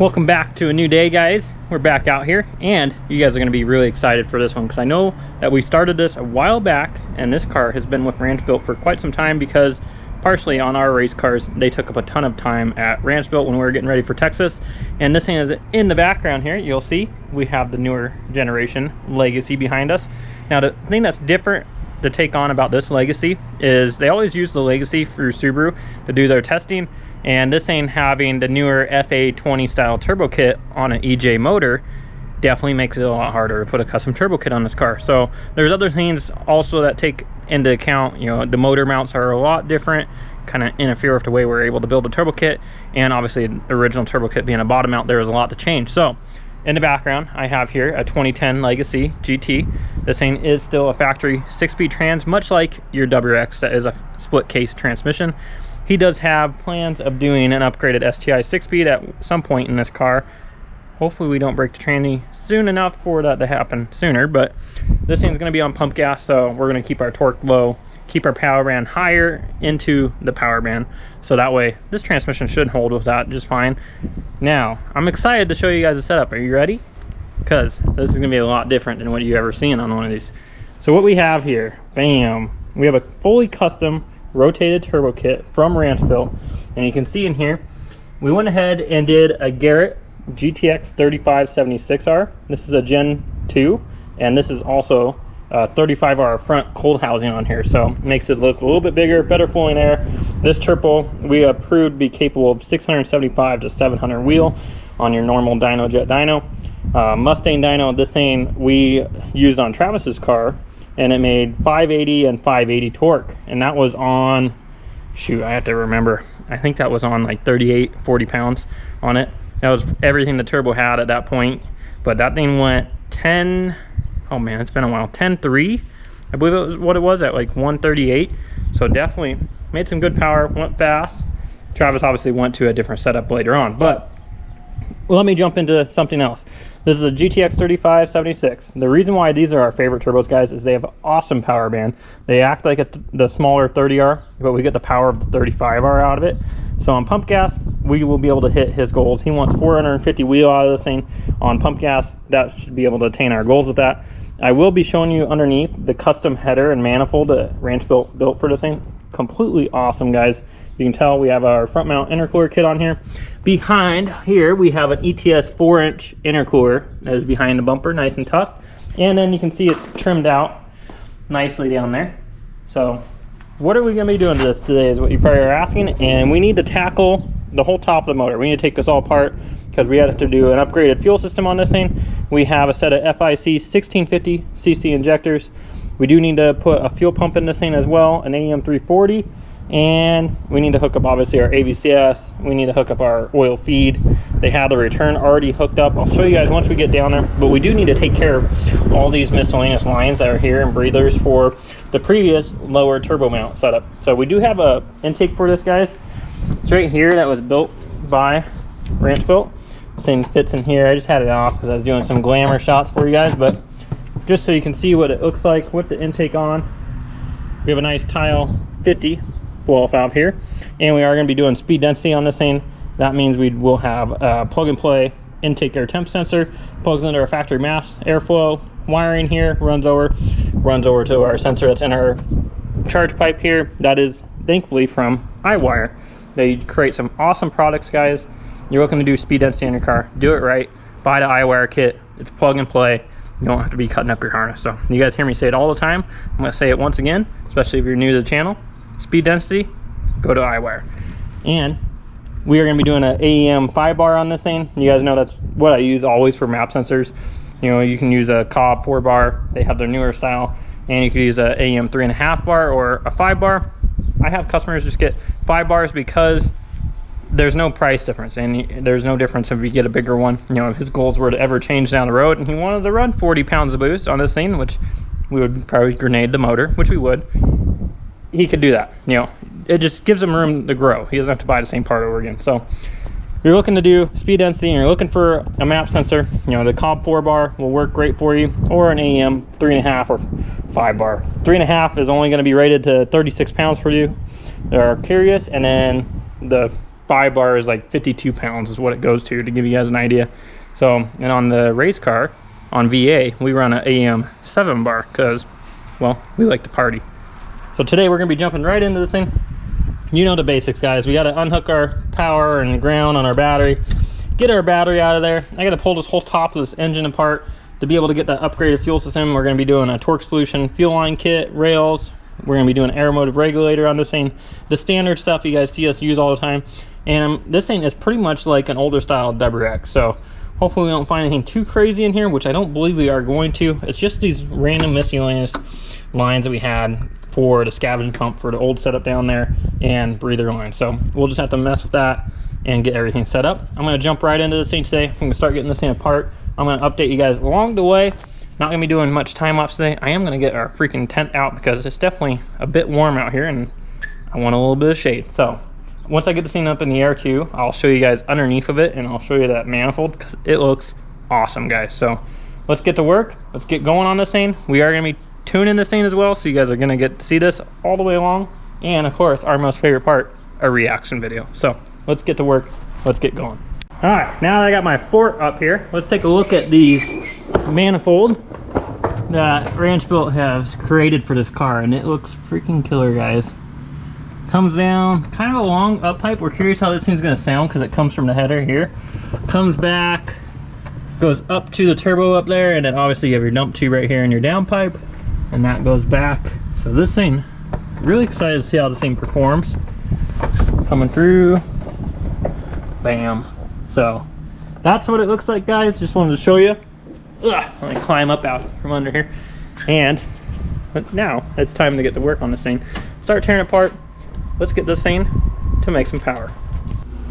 Welcome back to a new day, guys. We're back out here and you guys are going to be really excited for this one because I know that we started this a while back and this car has been with Ranchbuilt for quite some time because partially on our race cars they took up a ton of time at Ranchbuilt when we were getting ready for Texas. And this thing is in the background here. You'll see we have the newer generation Legacy behind us. Now the thing that's different to take on about this Legacy is they always use the Legacy through Subaru to do their testing, and this thing having the newer FA20 style turbo kit on an EJ motor definitely makes it a lot harder to put a custom turbo kit on this car. So there's other things also that take into account. You know, the motor mounts are a lot different, kind of interfere with the way we're able to build the turbo kit, and obviously the original turbo kit being a bottom mount, there's a lot to change. So in the background I have here a 2010 Legacy GT. This thing is still a factory 6-speed trans, much like your WRX that is a split case transmission. He does have plans of doing an upgraded STI 6-speed at some point in this car. Hopefully we don't break the tranny soon enough for that to happen sooner, but this thing's going to be on pump gas, so we're going to keep our torque low, keep our power band higher into the power band, so that way this transmission should hold with that just fine. Now I'm excited to show you guys the setup. Are you ready? Because this is going to be a lot different than what you ever seen on one of these. So what we have here, bam, we have a fully custom rotated turbo kit from Ranchbuilt, and you can see in here we went ahead and did a Garrett GTX 3576R. This is a Gen 2, and this is also 35R front cold housing on here, so it makes it look a little bit bigger, better flowing air. This turbo we approved to be capable of 675 to 700 wheel on your normal dyno jet dyno. Mustang dyno, this thing we used on Travis's car, and it made 580 and 580 torque, and that was on, shoot, I have to remember, I think that was on like 40 pounds on it. That was everything the turbo had at that point. But that thing went 10, oh man, it's been a while, 10.3 I believe it was what it was at, like 138. So definitely made some good power, went fast. Travis obviously went to a different setup later on, but let me jump into something else. This is a GTX 3576. The reason why these are our favorite turbos, guys, is they have awesome power band. They act like the smaller 30R, but we get the power of the 35R out of it. So on pump gas, we will be able to hit his goals. He wants 450 wheel out of this thing. On pump gas, that should be able to attain our goals with that. I will be showing you underneath the custom header and manifold that Ranchbuilt built for this thing. Completely awesome, guys. You can tell we have our front mount intercooler kit on here. Behind here we have an ETS 4-inch intercooler that is behind the bumper, nice and tough. And then you can see it's trimmed out nicely down there. So what are we going to be doing to this today is what you probably are asking. And we need to tackle the whole top of the motor. We need to take this all apart because we have to do an upgraded fuel system on this thing. We have a set of FIC 1650 cc injectors. We do need to put a fuel pump in this thing as well, an AEM 340. And we need to hook up obviously our AVCS. We need to hook up our oil feed. They have the return already hooked up. I'll show you guys once we get down there, but we do need to take care of all these miscellaneous lines that are here and breathers for the previous lower turbo mount setup. So we do have a intake for this, guys. It's right here, that was built by Ranchbuilt. This thing fits in here. I just had it off because I was doing some glamour shots for you guys, but just so you can see what it looks like with the intake on. We have a nice tile 50 blow-off valve here, and we are going to be doing speed density on this thing. That means we will have a plug and play intake air temp sensor, plugs into our factory mass airflow wiring here, runs over to our sensor that's in our charge pipe here. That is thankfully from iWire. They create some awesome products, guys. You're looking to do speed density in your car, do it right, buy the iWire kit. It's plug and play. You don't have to be cutting up your harness. So you guys hear me say it all the time. I'm going to say it once again, especially if you're new to the channel. Speed density, go to iWire. And we are going to be doing an AEM 5-bar on this thing. You guys know that's what I use always for map sensors. You know, you can use a Cobb 4-bar. They have their newer style. And you can use a AEM 3.5 bar or a 5-bar. I have customers just get 5 bars because there's no price difference, and there's no difference if you get a bigger one. You know, if his goals were to ever change down the road and he wanted to run 40 pounds of boost on this thing, which we would probably grenade the motor, which we would, he could do that. You know, it just gives him room to grow. He doesn't have to buy the same part over again. So if you're looking to do speed density and you're looking for a map sensor, you know, the Cobb 4 bar will work great for you, or an AEM 3.5 or 5 bar. 3.5 is only going to be rated to 36 pounds for you. They're curious, and then the 5 bar is like 52 pounds is what it goes to give you guys an idea. So, and on the race car, on VA, we run an AEM 7 bar because, well, we like to party. So today we're going to be jumping right into this thing. You know the basics, guys. We got to unhook our power and ground on our battery, get our battery out of there. I got to pull this whole top of this engine apart to be able to get the upgraded fuel system. We're going to be doing a torque solution, fuel line kit, rails. We're going to be doing an air motive regulator on this thing, the standard stuff you guys see us use all the time. And this thing is pretty much like an older style WX. So hopefully we don't find anything too crazy in here, which I don't believe we are going to. It's just these random miscellaneous lines that we had for the scavenge pump for the old setup down there and breather line. So we'll just have to mess with that and get everything set up. I'm going to jump right into this thing today. I'm going to start getting this thing apart. I'm going to update you guys along the way. Not going to be doing much time lapse today. I am going to get our freaking tent out because it's definitely a bit warm out here and I want a little bit of shade. So once I get this thing up in the air too, I'll show you guys underneath of it, and I'll show you that manifold because it looks awesome, guys. So let's get to work. Let's get going on this thing. We are going to be tuning this thing as well, so you guys are going to get to see this all the way along. And of course, our most favorite part, a reaction video. So let's get to work. Let's get going. All right, now that I got my fort up here, let's take a look at these manifold that Ranchbuilt has created for this car, and it looks freaking killer, guys. Comes down kind of a long up pipe. We're curious how this thing's going to sound because it comes from the header here, comes back, goes up to the turbo up there, and then obviously you have your dump tube right here and your down pipe, and that goes back. So this thing, really excited to see how this thing performs. Coming through, bam. So that's what it looks like, guys. Just wanted to show you. Let me climb up out from under here. But now it's time to get to work on this thing. Start tearing apart. Let's get this thing to make some power.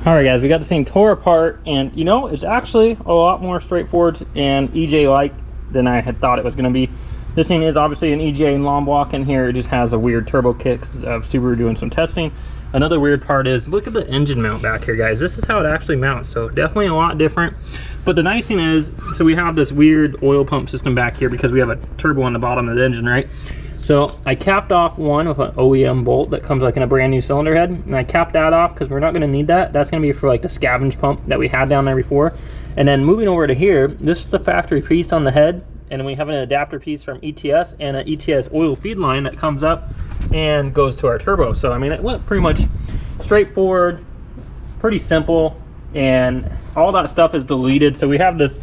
All right, guys, we got this thing tore apart, and you know, it's actually a lot more straightforward and EJ-like than I had thought it was gonna be. This thing is obviously an EJ and long block in here. It just has a weird turbo kit because of Subaru doing some testing. Another weird part is, look at the engine mount back here, guys. This is how it actually mounts, so definitely a lot different. But the nice thing is, so we have this weird oil pump system back here because we have a turbo on the bottom of the engine, right? So I capped off one with an OEM bolt that comes like in a brand new cylinder head, and I capped that off because we're not going to need that. That's going to be for like the scavenge pump that we had down there before. And then moving over to here, this is the factory piece on the head, and we have an adapter piece from ETS and an ETS oil feed line that comes up and goes to our turbo. So I mean, it went pretty much straightforward, pretty simple, and all that stuff is deleted. So we have this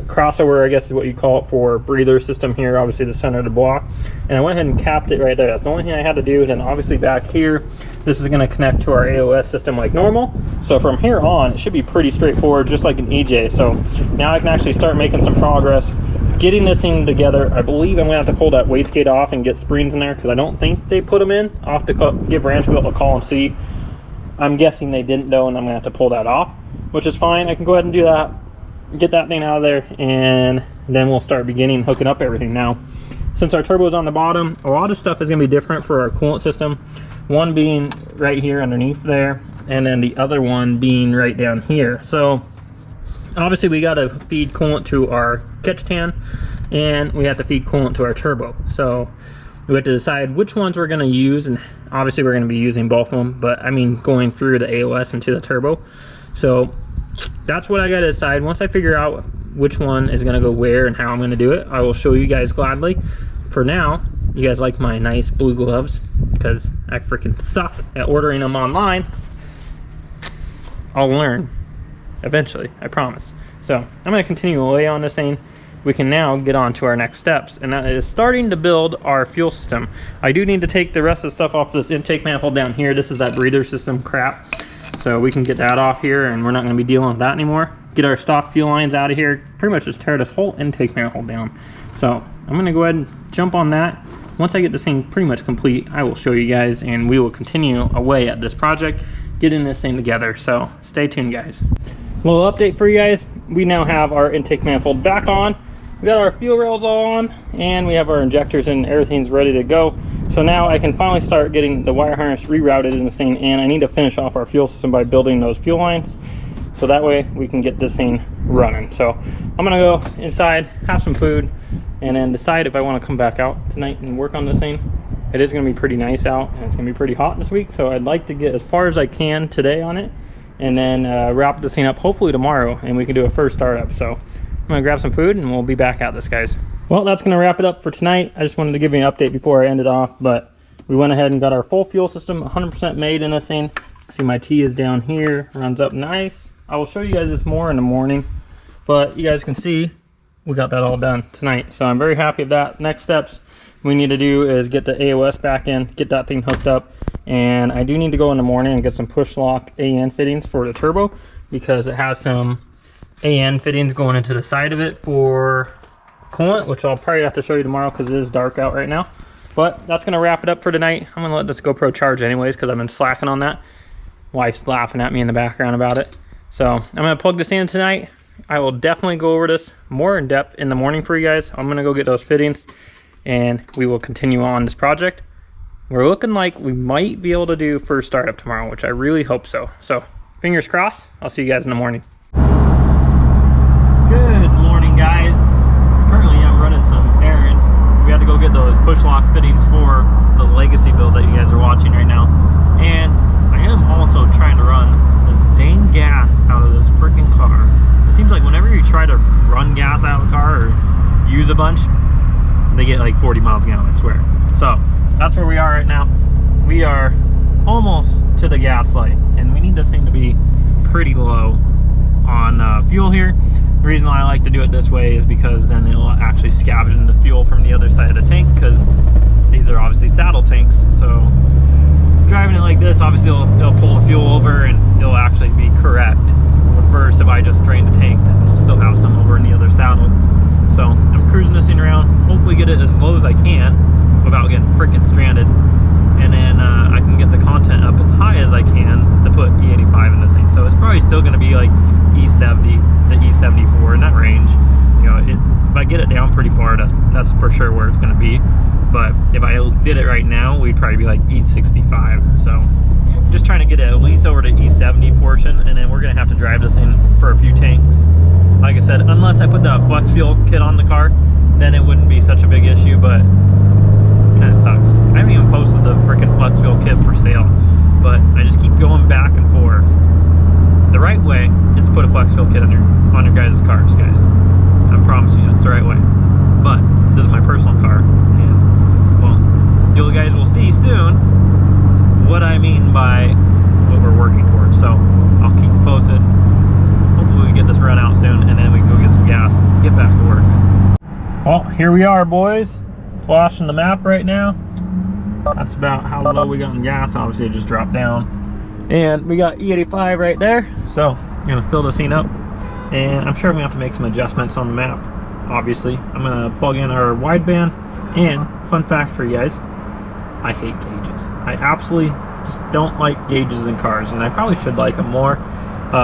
crossover, I guess is what you call it, for breather system here, obviously the center of the block, and I went ahead and capped it right there. That's the only thing I had to do. And then obviously back here, this is going to connect to our AOS system like normal. So from here on, it should be pretty straightforward, just like an EJ. So now I can actually start making some progress getting this thing together. I believe I'm gonna have to pull that wastegate off and get springs in there because I don't think they put them in. I'll have to give Ranchbuilt a call and see. I'm guessing they didn't though, and I'm gonna have to pull that off, which is fine. I can go ahead and do that, get that thing out of there, and then we'll start beginning hooking up everything. Now, since our turbo is on the bottom, a lot of stuff is gonna be different for our coolant system. One being right here underneath there, and then the other one being right down here. So obviously we got to feed coolant to our catch tan, and we have to feed coolant to our turbo. So we have to decide which ones we're going to use, and obviously we're going to be using both of them, but I mean going through the AOS into the turbo. So that's what I got to decide. Once I figure out which one is going to go where and how I'm going to do it, I will show you guys gladly. For now, you guys like my nice blue gloves because I freaking suck at ordering them online. I'll learn eventually, I promise. So I'm going to continue away on this thing. We can now get on to our next steps, and that is starting to build our fuel system. I do need to take the rest of the stuff off this intake manifold down here. This is that breather system crap, so we can get that off here, and we're not going to be dealing with that anymore. Get our stock fuel lines out of here, pretty much just tear this whole intake manifold down. So I'm going to go ahead and jump on that. once I get this thing pretty much complete, I will show you guys, and we will continue away at this project, getting this thing together. So stay tuned, guys. A little update for you guys. We now have our intake manifold back on. We got our fuel rails all on, and we have our injectors, and everything's ready to go. So now I can finally start getting the wire harness rerouted in this thing, and I need to finish off our fuel system by building those fuel lines, so that way we can get this thing running. So I'm gonna go inside, have some food, and then decide if I want to come back out tonight and work on this thing. It is gonna be pretty nice out, and it's gonna be pretty hot this week, so I'd like to get as far as I can today on it, and then wrap this thing up hopefully tomorrow, and we can do a first startup. So I'm gonna grab some food and we'll be back at this, guys. Well, that's gonna wrap it up for tonight. I just wanted to give you an update before I ended off, but we went ahead and got our full fuel system 100% made in this thing. See, my T is down here, runs up nice. I will show you guys this more in the morning, but you guys can see we got that all done tonight. So I'm very happy with that. Next steps we need to do is get the AOS back in, get that thing hooked up, and I do need to go in the morning and get some push lock AN fittings for the turbo, because it has some AN fittings going into the side of it for coolant, which I'll probably have to show you tomorrow because it is dark out right now. But that's gonna wrap it up for tonight. I'm gonna let this GoPro charge anyways because I've been slacking on that. Wife's laughing at me in the background about it. So I'm gonna plug this in tonight. I will definitely go over this more in depth in the morning for you guys. I'm gonna go get those fittings and we will continue on this project. We're looking like we might be able to do first startup tomorrow, which I really hope so. So fingers crossed. I'll see you guys in the morning. Good morning, guys. Currently I'm running some errands. We had to go get those push lock fittings for the legacy build that you guys are watching right now. And I am also trying to run this dang gas out of this freaking car. It seems like whenever you try to run gas out of a car or use a bunch, they get like 40 miles a gallon, I swear. So that's where we are right now. We are almost to the gas light, and we need this thing to be pretty low on fuel here. The reason why I like to do it this way is because then it'll actually scavenge into fuel from the other side of the tank, because these are obviously saddle tanks. So driving it like this, obviously it'll pull the fuel over and it'll actually be correct. Versus if I just drain the tank, then we'll still have some over in the other saddle. So I'm cruising this thing around, hopefully get it as low as I can without getting freaking stranded. And then I can get the content up as high as I can to put E85 in this thing. So it's probably still going to be like E70 to E74 in that range. You know, if I get it down pretty far, that's for sure where it's going to be. But if I did it right now, we'd probably be like E65. So just trying to get it at least over to E70 portion, and then we're going to have to drive this in for a few tanks. Like I said, unless I put that flex fuel kit on the car, then it wouldn't be such a big issue, but kind of sucks. I haven't even posted the freaking flex fuel kit for sale, but I just keep going back and forth. The right way is put a flex fuel kit on your guys' cars, guys. I promise you, that's the right way. But this is my personal car, and well, you guys will see soon what I mean by what we're working towards. So I'll keep you posted. Hopefully we get this run out soon, and then we can go get some gas, get back to work. Well, here we are, boys. Flashing the map right now. That's about how low we got in gas. Obviously it just dropped down, and we got E85 right there. So I'm gonna fill this scene up, and I'm sure I'm gonna have to make some adjustments on the map. Obviously I'm gonna plug in our wideband. And fun fact for you guys, I hate gauges. I absolutely just don't like gauges in cars, and I probably should like them more.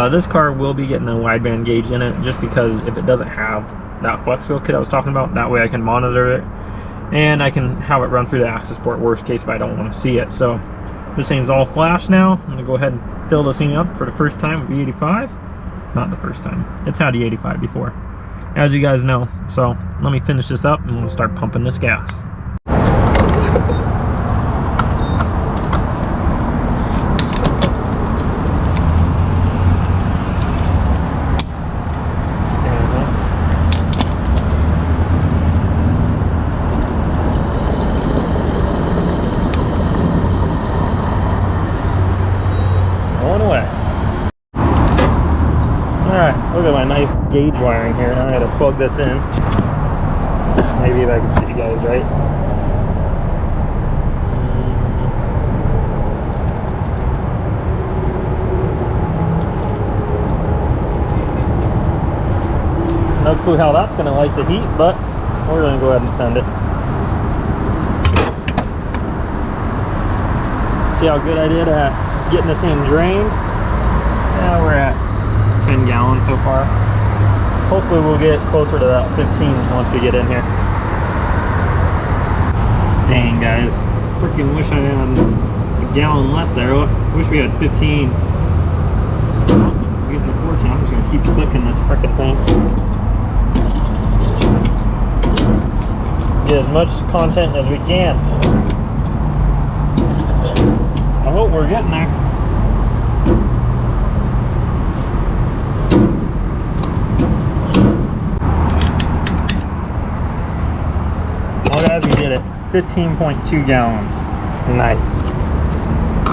This car will be getting a wideband gauge in it, just because if it doesn't have that flex fuel kit I was talking about, that way I can monitor it and I can have it run through the access port, worst case if I don't want to see it. So this thing's all flash now. I'm gonna go ahead and fill this thing up for the first time with E85. Not the first time, it's had E85 before, as you guys know. So let me finish this up and we'll start pumping this gas. Look at my nice gauge wiring here. Now I gotta plug this in. Maybe if I can see you guys right. No clue how that's gonna light the heat, but we're gonna go ahead and send it. See how good I did at getting this thing drained? Yeah, we're at 10 gallons so far. Hopefully we'll get closer to that 15 once we get in here. Dang, guys. Freaking wish I had a gallon less there. Wish we had 15. Well, we're getting to 14. I'm just going to keep clicking this freaking thing. Get as much content as we can. I hope we're getting there. Well, guys, we did it. 15.2 gallons. Nice.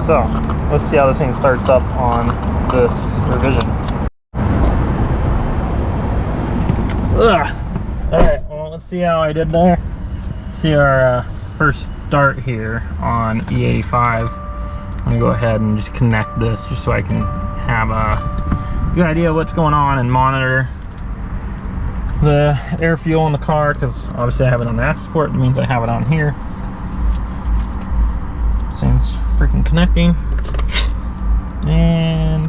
So, let's see how this thing starts up on this revision. Ugh. Alright, well, let's see how I did there. See our first start here on E85. I'm going to go ahead and just connect this just so I can have a good idea of what's going on and monitor the air fuel in the car, because obviously I have it on the axle support. It means I have it on here. Thing's freaking connecting, and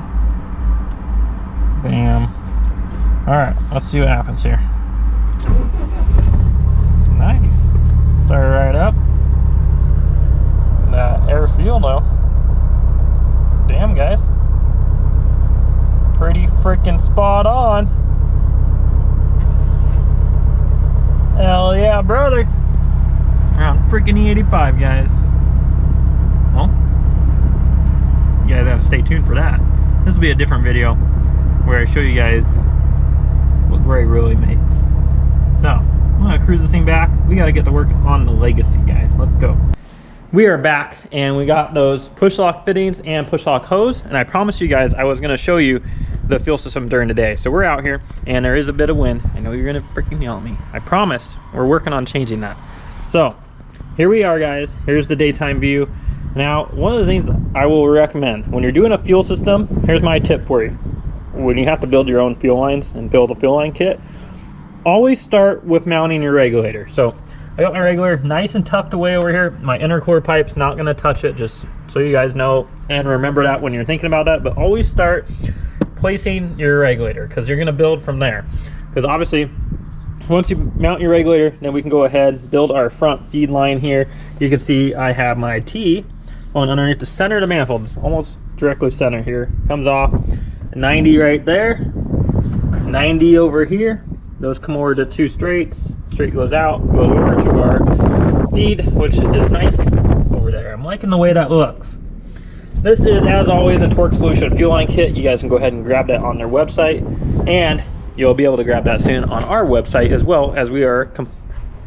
bam. All right, let's see what happens here. Nice. Start right up. That air fuel though. Damn, guys. Pretty freaking spot on. Hell yeah, brother. Around freaking E85, guys. Well, you guys have to stay tuned for that. This will be a different video where I show you guys what Gray really makes. So, I'm gonna cruise this thing back. We gotta get to work on the Legacy, guys. Let's go. We are back, and we got those push lock fittings and push lock hose, and I promised you guys I was gonna show you the fuel system during the day. So we're out here, and there is a bit of wind. I know you're gonna freaking yell at me. I promise we're working on changing that. So here we are, guys. Here's the daytime view. Now, one of the things I will recommend when you're doing a fuel system, here's my tip for you. When you have to build your own fuel lines and build a fuel line kit, always start with mounting your regulator. So I got my regulator nice and tucked away over here. My intercooler pipe's not gonna touch it, just so you guys know and remember that when you're thinking about that. But always start placing your regulator, because you're gonna build from there. Because obviously, once you mount your regulator, then we can go ahead, build our front feed line here. You can see I have my T on underneath the center of the manifolds, almost directly center here. Comes off 90 right there, 90 over here. Those come over to two straights. Straight goes out, goes over to our feed, which is nice over there. I'm liking the way that looks. This is, as always, a Torque Solution fuel line kit. You guys can go ahead and grab that on their website, and you'll be able to grab that soon on our website as well, as we are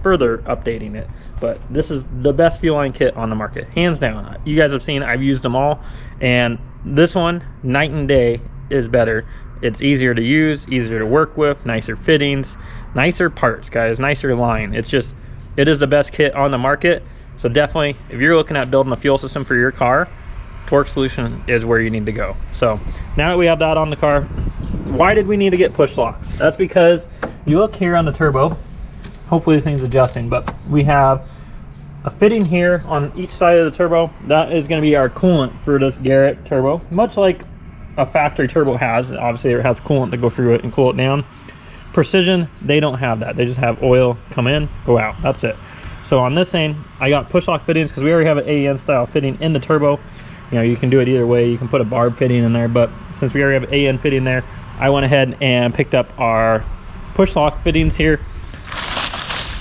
further updating it. But this is the best fuel line kit on the market, hands down. You guys have seen, I've used them all, and this one, night and day, is better. It's easier to use, easier to work with, nicer fittings, nicer parts, guys, nicer line. It's just, it is the best kit on the market. So definitely, if you're looking at building a fuel system for your car, Torque Solution is where you need to go. So now that we have that on the car, why did we need to get push locks? That's because you look here on the turbo, hopefully this thing's adjusting, but we have a fitting here on each side of the turbo. That is going to be our coolant for this Garrett turbo, much like a factory turbo has. Obviously it has coolant to go through it and cool it down. Precision, they don't have that. They just have oil come in, go out. That's it. So on this thing, I got push lock fittings because we already have an AEN style fitting in the turbo. You know, you can do it either way. You can put a barb fitting in there, but since we already have an AEN fitting there, I went ahead and picked up our push lock fittings here.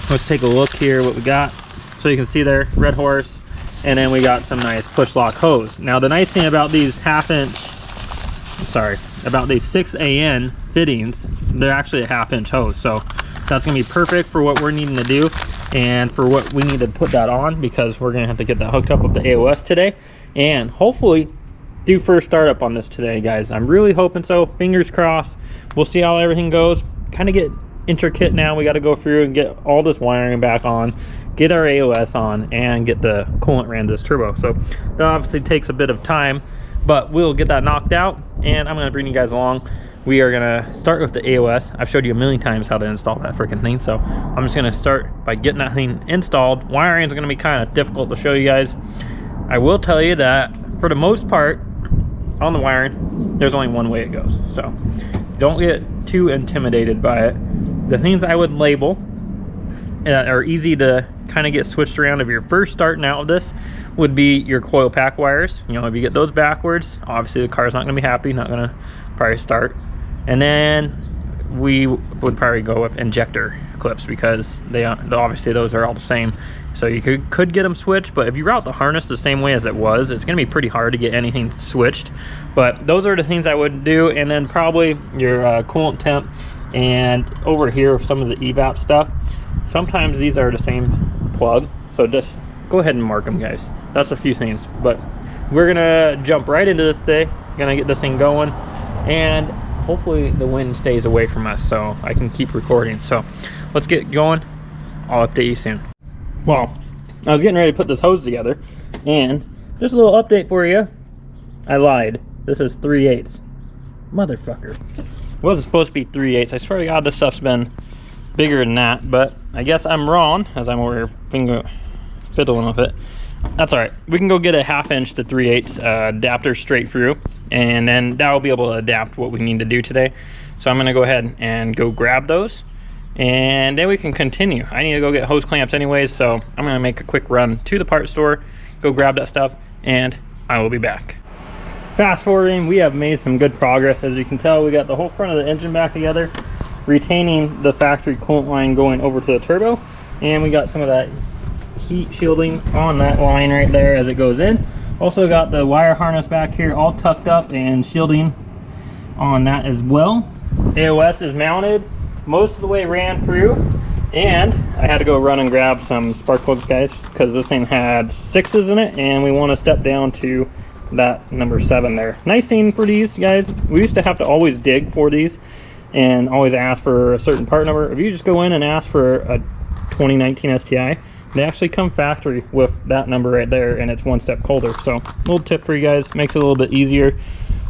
Let's take a look here what we got. So you can see there, red horse, and then we got some nice push lock hose. Now the nice thing about these about these 6 AN fittings, they're actually a 1/2 hose. So that's gonna be perfect for what we're needing to do and for what we need to put that on, because we're gonna have to get that hooked up with the AOS today and hopefully do first startup on this today, guys. I'm really hoping so. Fingers crossed. We'll see how everything goes. Kind of get intricate now. We got to go through and get all this wiring back on, get our AOS on, and get the coolant ran to this turbo. So that obviously takes a bit of time, but we'll get that knocked out, and I'm going to bring you guys along. We are going to start with the AOS. I've showed you a million times how to install that freaking thing, so I'm just going to start by getting that thing installed. Wiring is going to be kind of difficult to show you guys. I will tell you that for the most part, on the wiring, there's only one way it goes. So don't get too intimidated by it. The things I would label are easy to kind of get switched around if you're first starting out with this would be your coil pack wires. You know, if you get those backwards, obviously the car's not going to be happy, not going to probably start. And then we would probably go with injector clips because they obviously those are all the same. So you could get them switched, but if you route the harness the same way as it was, it's going to be pretty hard to get anything switched. But those are the things I would do. And then probably your coolant temp, and over here some of the evap stuff. Sometimes these are the same plug, so just go ahead and mark them, guys. That's a few things, but we're gonna jump right into this today. Gonna get this thing going, and hopefully the wind stays away from us so I can keep recording. So let's get going. I'll update you soon. Well, I was getting ready to put this hose together, and just a little update for you. I lied. This is 3/8. Motherfucker. It wasn't supposed to be 3/8. I swear to God, this stuff's been bigger than that, but I guess I'm wrong as I'm over here fiddling with it. That's all right. We can go get a 1/2 inch to 3/8 adapter straight through, and then that will be able to adapt what we need to do today. So I'm going to go ahead and go grab those, and then we can continue. I need to go get hose clamps anyways, so I'm going to make a quick run to the part store, go grab that stuff, and I will be back. Fast forwarding, we have made some good progress. As you can tell, we got the whole front of the engine back together, retaining the factory coolant line going over to the turbo, and we got some of that heat shielding on that line right there as it goes in. Also got the wire harness back here all tucked up and shielding on that as well. AOS is mounted, most of the way ran through, and I had to go run and grab some spark plugs, guys, because this thing had 6s in it, and we want to step down to that number 7 there. Nice thing for these, guys, we used to have to always dig for these and always ask for a certain part number. If you just go in and ask for a 2019 STI, they actually come factory with that number right there, and it's one step colder. So little tip for you guys, makes it a little bit easier.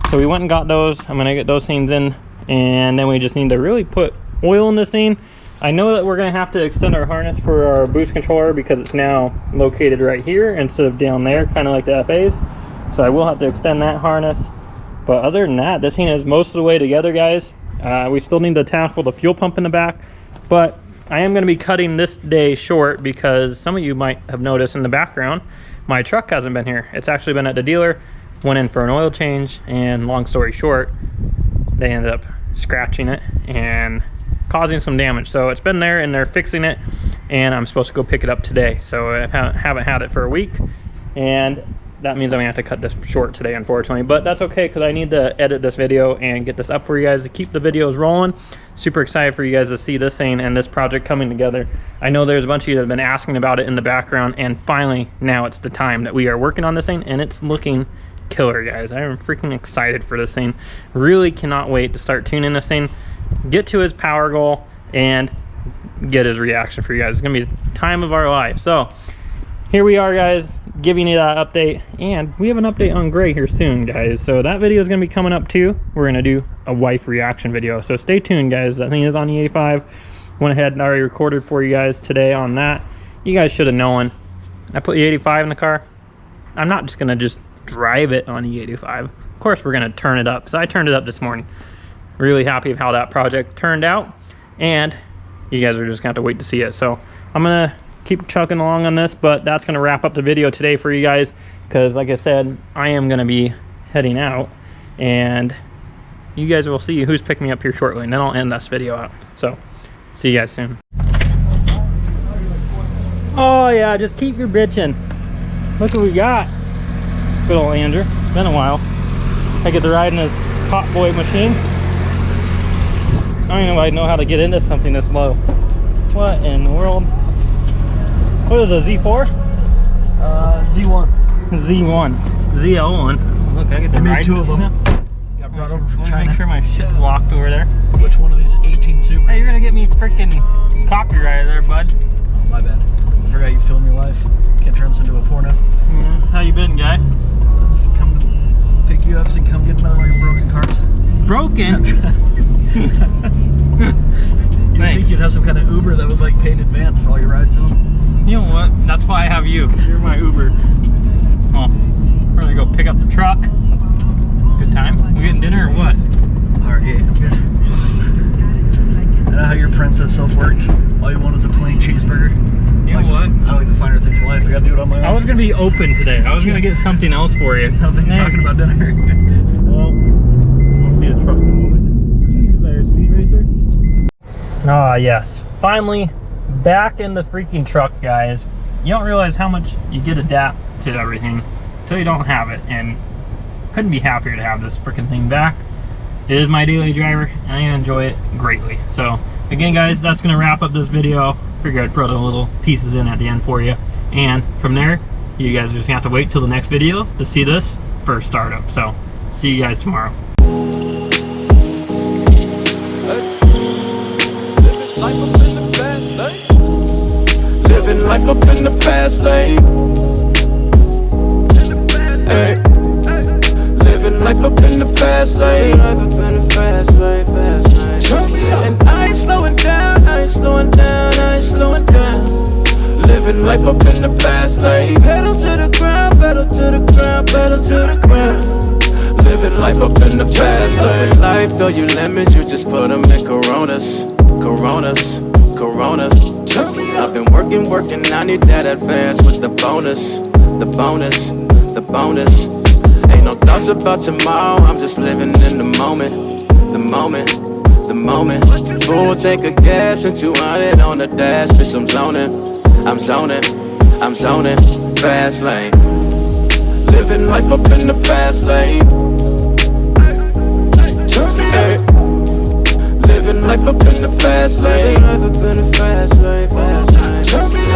So we went and got those. I'm gonna get those things in, and then we just need to really put oil in this thing. I know that we're gonna have to extend our harness for our boost controller because it's now located right here instead of down there, kind of like the FA's. So I will have to extend that harness. But other than that, this thing is most of the way together, guys. We still need to tackle the fuel pump in the back, but I am going to be cutting this day short because some of you might have noticed in the background, my truck hasn't been here. It's actually been at the dealer, went in for an oil change, and long story short, they ended up scratching it and causing some damage. So it's been there and they're fixing it, and I'm supposed to go pick it up today. So I haven't had it for a week, and that means I'm gonna have to cut this short today, unfortunately, but that's okay because I need to edit this video and get this up for you guys to keep the videos rolling. Super excited for you guys to see this thing and this project coming together. I know there's a bunch of you that have been asking about it in the background, and finally now it's the time that we are working on this thing, and it's looking killer, guys. I am freaking excited for this thing. Really cannot wait to start tuning this thing, get to his power goal, and get his reaction for you guys. It's gonna be the time of our life. So here we are, guys, giving you that update, and we have an update on Gray here soon, guys. So that video is going to be coming up too. We're going to do a wife reaction video, so stay tuned, guys. That thing is on the 85. Went ahead and already recorded for you guys today on that. You guys should have known. I put the 85 in the car. I'm not just going to just drive it on the 85. Of course, we're going to turn it up. So I turned it up this morning. Really happy with how that project turned out, and you guys are just going to have to wait to see it. So I'm going to keep chugging along on this, but that's going to wrap up the video today for you guys, because like I said, I am going to be heading out, and you guys will see who's picking me up here shortly, and then I'll end this video out. So see you guys soon. Oh yeah, just keep your bitching. Look what we got. Good old Andrew. It's been a while. I get to ride in this hot boy machine. I don't even know if I know how to get into something this low. What in the world? What is a Z4? Z1. Z1. Z01. Look, I get to ride 2 of them. Got brought over from China. Make sure my shit's locked over there. Which one of these 18 Supers? Hey, you're gonna get me freaking copyrighted there, bud. Oh, my bad. I forgot you film your life. Can't turn this into a porno. How you been, guy? Just come to pick you up so you can come get another one of your broken cars. Broken? You'd think you'd have some kind of Uber that was like paid in advance for all your rides home. You know what? That's why I have you. You're my Uber. Well, we're gonna go pick up the itself worked. All you want is a plain cheeseburger. You know what? I like the finer things in life. I gotta do it on my own. I was gonna be open today. I was gonna get something else for you. I think you're talking about dinner. Well, we'll see the truck in a moment. Can you use that speed racer? Ah, yes. Finally, back in the freaking truck, guys. You don't realize how much you get adapt to everything until you don't have it, and couldn't be happier to have this freaking thing back. It is my daily driver, and I enjoy it greatly. So, again, guys, that's gonna wrap up this video. Figured I'd throw the little pieces in at the end for you, and from there, you guys are just gonna have to wait till the next video to see this first startup. So, see you guys tomorrow. Living life up in the fast lane. Hey. Living life up in the fast lane. Life up in the fast lane, fast lane. And I ain't slowing down, I ain't slowing down, I ain't slowing down. Living life up in the fast lane. Pedal to the ground, pedal to the ground, pedal to the ground. Living life up in the fast lane. Life, though you lemons, you just put them in Coronas, Coronas, Coronas. I've been working, I need that advance with the bonus, the bonus, the bonus. Ain't no thoughts about tomorrow, I'm just living in the moment, the moment, the moment. Full tank of gas and 200 on the dash, bitch, I'm zoning, I'm zoning, I'm zoning. Fast lane, living life up in the fast lane. Hey. Living life up in the fast lane. Life up in the fast lane, fast lane.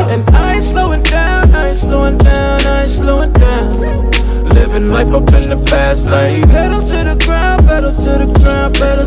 And I ain't slowing down, I ain't slowing down, I ain't slowing down. Living life up in the fast lane. Pedal to the ground, pedal to the ground, pedal